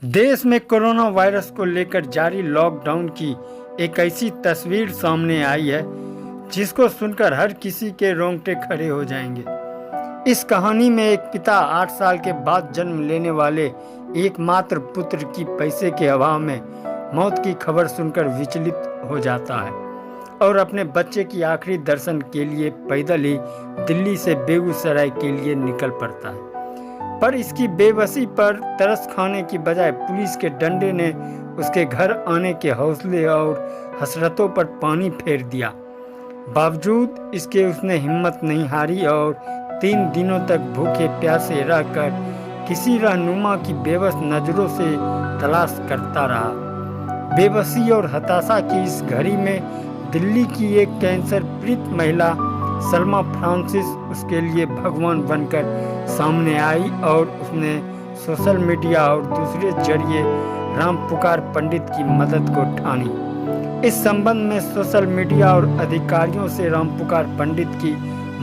देश में corona virus को लेकर जारी लॉकडाउन की एक ऐसी तस्वीर सामने आई है जिसको सुनकर हर किसी के रोंगटे खड़े हो जाएंगे। इस कहानी में एक पिता 8 साल के बाद जन्म लेने वाले एकमात्र पुत्र की पैसे के अभाव में मौत की खबर सुनकर विचलित हो जाता है और अपने बच्चे की आखिरी दर्शन के लिए पैदल ही दिल्ली से बेगूसराय के लिए निकल पड़ता है। पर इसकी बेबसी पर तरस खाने की बजाय पुलिस के डंडे ने उसके घर आने के हौसले और हसरतों पर पानी फेर दिया। बावजूद इसके उसने हिम्मत नहीं हारी और 3 दिनों तक भूखे प्यासे रहकर किसी रहनुमा की बेबस नज़रों से तलाश करता रहा। बेबसी और हताशा की इस घड़ी में दिल्ली की एक कैंसर पीड़ित महिला सलमा फ्रांसिस उसके लिए भगवान बनकर सामने आई और उसने सोशल मीडिया और दूसरे जरिए राम पुकार पंडित की मदद को ठानी। इस संबंध में सोशल मीडिया और अधिकारियों से राम पुकार पंडित की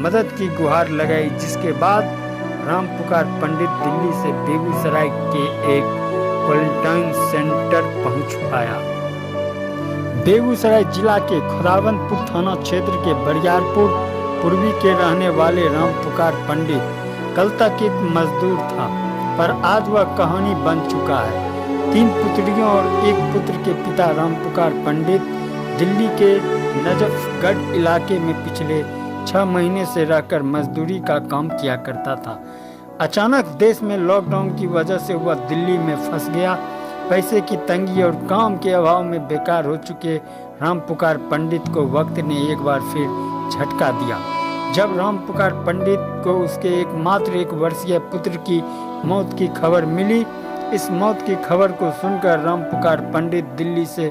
मदद की गुहार लगाई, जिसके बाद राम पुकार पंडित दिल्ली से बेगूसराय के एक क्वारंटाइन सेंटर पहुंच पाया। बेगूसराय जिला के खुदावंदपुर थाना क्षेत्र के बरियारपुर पूर्वी के रहने वाले राम पुकार पंडित कल तक एक मजदूर था, पर आज वह कहानी बन चुका है। 3 पुत्रियों और 1 पुत्र के पिता राम पुकार पंडित दिल्ली के नजफगढ़ इलाके में पिछले 6 महीने से रहकर मजदूरी का काम किया करता था। अचानक देश में लॉकडाउन की वजह से वह दिल्ली में फंस गया। पैसे की तंगी और काम के अभाव में बेकार हो चुके राम पुकार पंडित को वक्त ने एक बार फिर झटका दिया। जब राम पुकार पंडित को उसके एकमात्र 1 वर्षीय पुत्र की मौत की खबर मिली, इस मौत की खबर को सुनकर राम पुकार पंडित दिल्ली से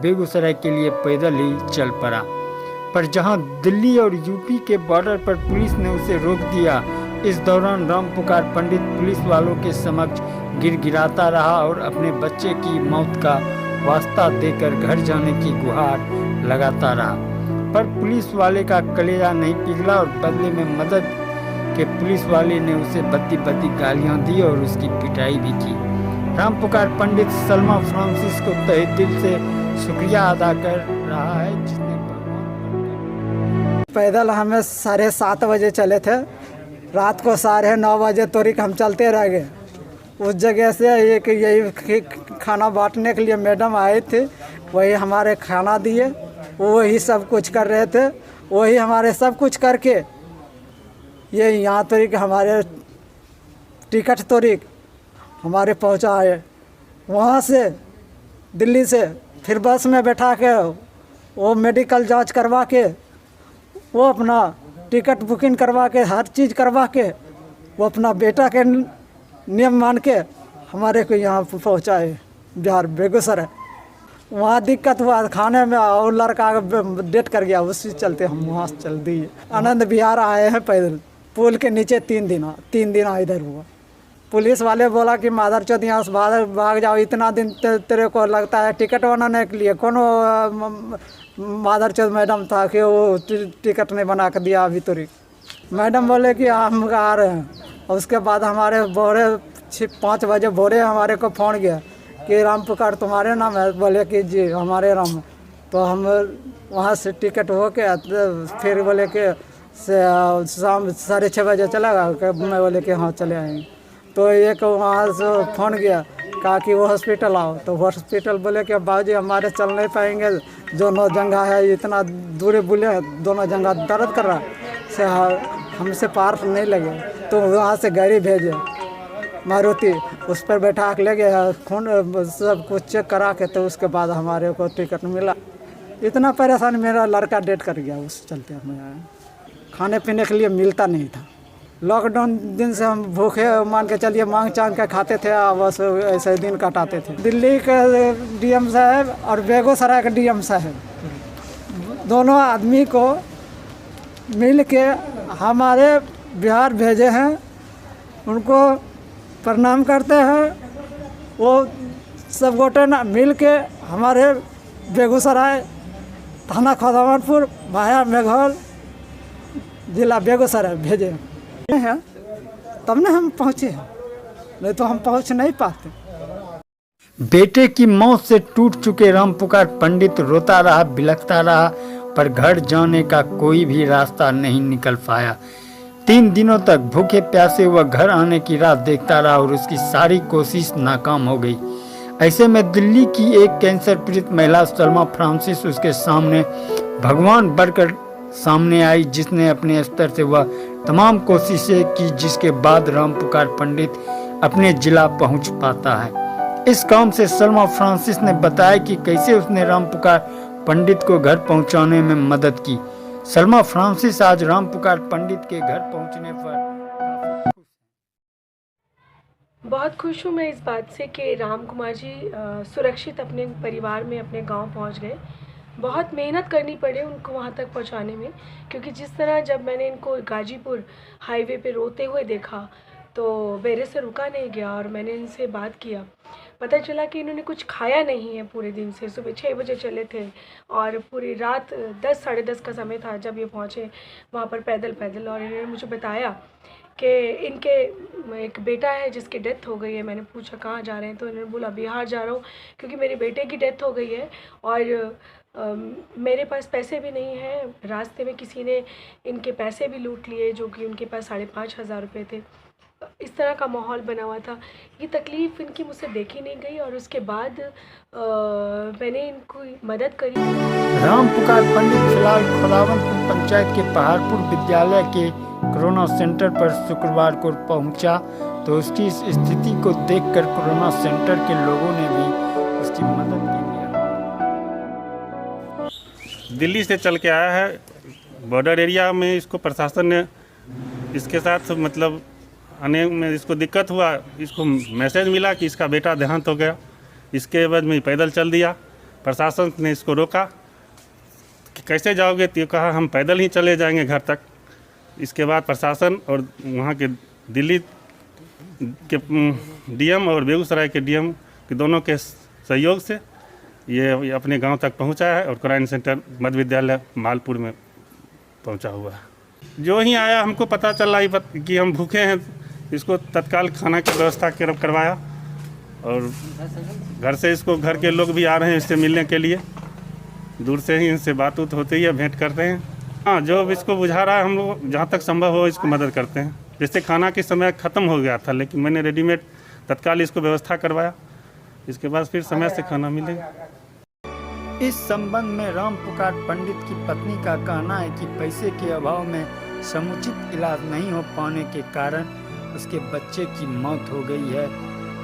बेगूसराय के लिए पैदल ही चल पड़ा। पर जहां दिल्ली और यूपी के बॉर्डर पर पुलिस ने उसे रोक दिया, इस दौरान राम पुकार पंडित पुलिस वालों के समक्ष गिड़गिड़ाता रहा और अपने बच्चे की मौत का वास्ता देकर घर जाने की गुहार लगाता रहा। पर पुलिस वाले का कलेजा नहीं पिघला और बदले में मदद के पुलिस वाले ने उसे बत्ती बत्ती गालियां दी और उसकी पिटाई भी की। राम पुकार पंडित सलमा फ्रांसिस को तहे दिल से शुक्रिया अदा कर रहा है, जिसने पैदल हमें 7:30 बजे चले थे, रात को 9:30 बजे तोरिक हम चलते रह गए। उस जगह से एक यही खाना बांटने के लिए मैडम आए थे, वही हमारे खाना दिए, वही सब कुछ कर रहे थे, वही हमारे सब कुछ करके ये यहाँ तोरिक हमारे टिकट तोरिक हमारे पहुँचाए। वहाँ से दिल्ली से फिर बस में बैठा के वो मेडिकल जांच करवा के वो अपना टिकट बुकिंग करवा के हर चीज़ करवा के वो अपना बेटा के नियम मान के हमारे को यहाँ पहुँचाए बिहार बेगूसराय। वहाँ दिक्कत हुआ खाने में और लड़का डेट कर गया, उसी चलते हम वहाँ से चल दिए। आनंद विहार आए हैं पैदल, पुल के नीचे 3 दिन इधर हुआ। पुलिस वाले बोला कि मादर चौथ यहाँ से भाग जाओ, इतना दिन तेरे को लगता है टिकट बनाने के लिए। कोनो मादर चौथ मैडम था कि वो टिकट नहीं बना कर दिया अभी तोरी। मैडम बोले कि हम आ रहे हैं, और उसके बाद हमारे भोरे 5 बजे भोरे हमारे को फ़ोन गया कि राम पुकार तुम्हारे नाम है? बोले कि जी हमारे नाम है। तो हम वहाँ से टिकट हो के फिर बोले कि शाम 6:30 बजे चला गया। मैं बोले कि हाँ चले आएंगे। तो एक वहाँ से फ़ोन गया, कहा कि वो हॉस्पिटल आओ। तो हॉस्पिटल बोले कि बाबूजी हमारे चल नहीं पाएंगे, दोनों जंघा है, इतना दूर बुले दोनों जंघा दर्द कर रहा से हमसे पार नहीं लगे। तो वहाँ से गाड़ी भेजे मारुति, उस पर बैठा के ले गया, खून सब कुछ चेक करा के, तो उसके बाद हमारे को टिकट मिला। इतना परेशान मेरा लड़का डेट कर गया, उस चलते हमें खाने पीने के लिए मिलता नहीं था। लॉकडाउन दिन से हम भूखे मान के चलिए मांग चांग के खाते थे, बस ऐसे दिन कटाते थे। दिल्ली के डीएम साहब और बेगूसराय के डीएम साहब दोनों आदमी को मिल के हमारे बिहार भेजे हैं, उनको प्रणाम करते हैं। वो सब गोटे मिल के हमारे बेगूसराय थाना खुदावंदपुर भाया मेघोल जिला बेगूसराय भेजे हैं, तब ना हम पहुँचे हैं, नहीं तो हम पहुँच नहीं पाते। बेटे की मौत से टूट चुके रामपुकार पंडित रोता रहा, बिलखता रहा, पर घर जाने का कोई भी रास्ता नहीं निकल पाया। 3 दिनों तक भूखे प्यासे वह घर आने की राह देखता रहा और उसकी सारी कोशिश नाकाम हो गई। ऐसे में दिल्ली की एक कैंसर पीड़ित महिला सलमा फ्रांसिस उसके सामने भगवान बनकर सामने आई, जिसने अपने स्तर से वह तमाम कोशिशें की, जिसके बाद रामपुकार पंडित अपने जिला पहुंच पाता है। इस काम से सलमा फ्रांसिस ने बताया कि कैसे उसने रामपुकार पंडित को घर पहुंचाने में मदद की। सलमा फ्रांसिस आज रामपुकार पंडित के घर पहुंचने पर बहुत खुश हूँ मैं इस बात से कि राम कुमार जी सुरक्षित अपने परिवार में अपने गांव पहुंच गए। बहुत मेहनत करनी पड़ी उनको वहां तक पहुंचाने में, क्योंकि जिस तरह जब मैंने इनको गाजीपुर हाईवे पे रोते हुए देखा तो मेरे से रुका नहीं गया और मैंने इनसे बात किया। पता चला कि इन्होंने कुछ खाया नहीं है पूरे दिन से। सुबह 6 बजे चले थे और पूरी रात 10 साढ़े 10 का समय था जब ये पहुँचे वहाँ पर पैदल और इन्होंने मुझे बताया कि इनके एक बेटा है जिसकी डेथ हो गई है। मैंने पूछा कहाँ जा रहे हैं, तो इन्होंने बोला बिहार जा रहा हूँ क्योंकि मेरे बेटे की डेथ हो गई है और मेरे पास पैसे भी नहीं हैं। रास्ते में किसी ने इनके पैसे भी लूट लिए जो कि उनके पास 5,500 रुपये थे। इस तरह का माहौल बना हुआ था। ये तकलीफ़ इनकी मुझसे देखी नहीं गई और उसके बाद मैंने इनको मदद करी। रामपुकार पंडित फिलहाल खुदावंतपुर पंचायत के पहाड़पुर विद्यालय के कोरोना सेंटर पर शुक्रवार को पहुंचा, तो उसकी इस स्थिति को देखकर कोरोना सेंटर के लोगों ने भी उसकी मदद की। दिल्ली से चल के आया है, बॉर्डर एरिया में इसको प्रशासन ने इसके साथ मतलब आने में इसको दिक्कत हुआ। इसको मैसेज मिला कि इसका बेटा देहांत हो गया। इसके बाद में पैदल चल दिया। प्रशासन ने इसको रोका कि कैसे जाओगे, तो कहा हम पैदल ही चले जाएंगे घर तक। इसके बाद प्रशासन और वहाँ के दिल्ली के डीएम और बेगूसराय के डीएम के दोनों के सहयोग से ये अपने गांव तक पहुंचा है और क्राइम सेंटर मध्य विद्यालय मालपुर में पहुंचा हुआ है। जो ही आया हमको पता चला कि हम भूखे हैं, इसको तत्काल खाना की व्यवस्था करवाया और घर से इसको घर के लोग भी आ रहे हैं इससे मिलने के लिए। दूर से ही इनसे बात होती है, भेंट करते हैं। हाँ, जो इसको बुझा रहा है हम लोग जहाँ तक संभव हो इसको मदद करते हैं। जैसे खाना के समय ख़त्म हो गया था, लेकिन मैंने रेडीमेड तत्काल इसको व्यवस्था करवाया। इसके बाद फिर समय से खाना मिलेगा। इस संबंध में रामपुकार पंडित की पत्नी का कहना है कि पैसे के अभाव में समुचित इलाज नहीं हो पाने के कारण उसके बच्चे की मौत हो गई है।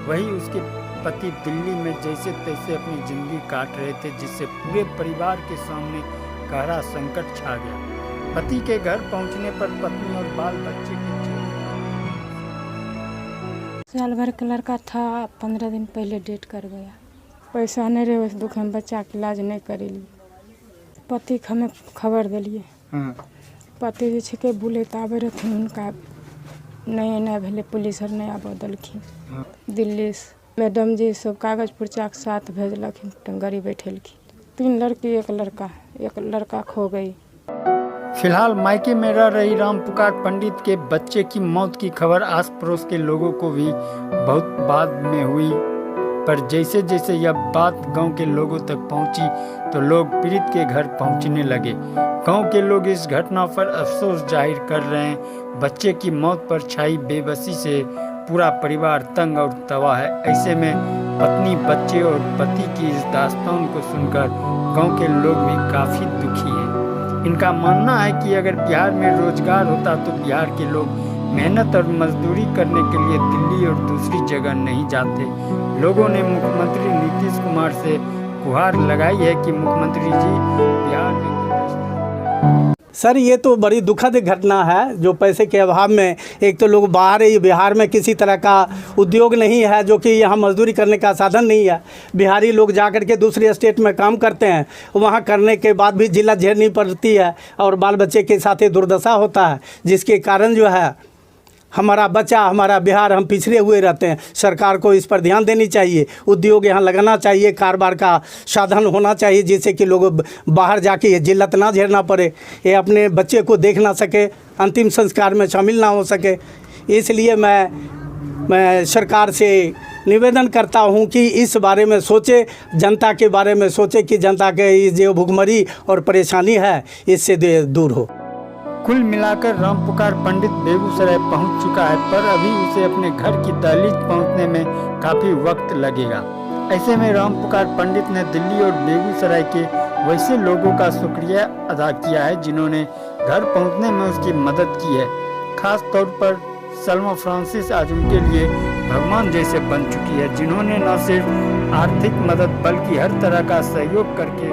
वही उसके पति दिल्ली में जैसे तैसे अपनी जिंदगी काट रहे थे, जिससे पूरे परिवार के सामने गहरा संकट छा गया। पति के घर पहुंचने पर पत्नी और बाल बच्चे की साल भर का लड़का था, 15 दिन पहले डेट कर गया। पैसा नहीं रहे, उस दुख में बच्चा के इलाज नहीं करेली। पति के हमें खबर दिलिए। पति जे छै के बुले त आबे रहथिन, उनका नहीं भेले, पुलिस और नहीं आबऽ देलखिन। दिल्ली से मैडम जी सब कागज पुर्चा के साथ भेजलखिन, गाड़ी बैठेलखिन। 3 लड़की 1 लड़का खो गई। फिलहाल मायके में रह रही रामपुकार पंडित के बच्चे की मौत की खबर आस पड़ोस के लोगों को भी बहुत बाद में हुई, पर जैसे जैसे यह बात गांव के लोगों तक पहुंची तो लोग पीड़ित के घर पहुंचने लगे। गांव के लोग इस घटना पर अफसोस जाहिर कर रहे हैं। बच्चे की मौत पर छाई बेबसी से पूरा परिवार तंग और तबाह है। ऐसे में पत्नी, बच्चे और पति की इस दास्तान को सुनकर गांव के लोग भी काफ़ी दुखी हैं। इनका मानना है कि अगर बिहार में रोजगार होता तो बिहार के लोग मेहनत और मजदूरी करने के लिए दिल्ली और दूसरी जगह नहीं जाते। लोगों ने मुख्यमंत्री नीतीश कुमार से गुहार लगाई है कि मुख्यमंत्री जी बिहार में। सर, ये तो बड़ी दुखद घटना है जो पैसे के अभाव में एक तो लोग बाहर, बिहार में किसी तरह का उद्योग नहीं है, जो कि यहाँ मजदूरी करने का साधन नहीं है। बिहारी लोग जा कर के दूसरे स्टेट में काम करते हैं, वहाँ करने के बाद भी जिला झेलनी पड़ती है और बाल बच्चे के साथ ही दुर्दशा होता है, जिसके कारण जो है हमारा बच्चा, हमारा बिहार, हम पिछड़े हुए रहते हैं। सरकार को इस पर ध्यान देनी चाहिए, उद्योग यहाँ लगाना चाहिए, कारोबार का साधन होना चाहिए, जिससे कि लोग बाहर जाके ये जिल्लत ना झेलना पड़े, ये अपने बच्चे को देख ना सके, अंतिम संस्कार में शामिल ना हो सके। इसलिए मैं मैं सरकार से निवेदन करता हूं कि इस बारे में सोचे, जनता के बारे में सोचे कि जनता के ये जो भुखमरी और परेशानी है इससे दूर हो। कुल मिलाकर राम पुकार पंडित बेगूसराय पहुंच चुका है, पर अभी उसे अपने घर की दहलीज पहुंचने में काफ़ी वक्त लगेगा। ऐसे में राम पुकार पंडित ने दिल्ली और बेगूसराय के वैसे लोगों का शुक्रिया अदा किया है जिन्होंने घर पहुंचने में उसकी मदद की है। खास तौर पर सलमा फ्रांसिस आज उनके लिए भगवान जैसे बन चुकी है, जिन्होंने न सिर्फ आर्थिक मदद बल्कि हर तरह का सहयोग करके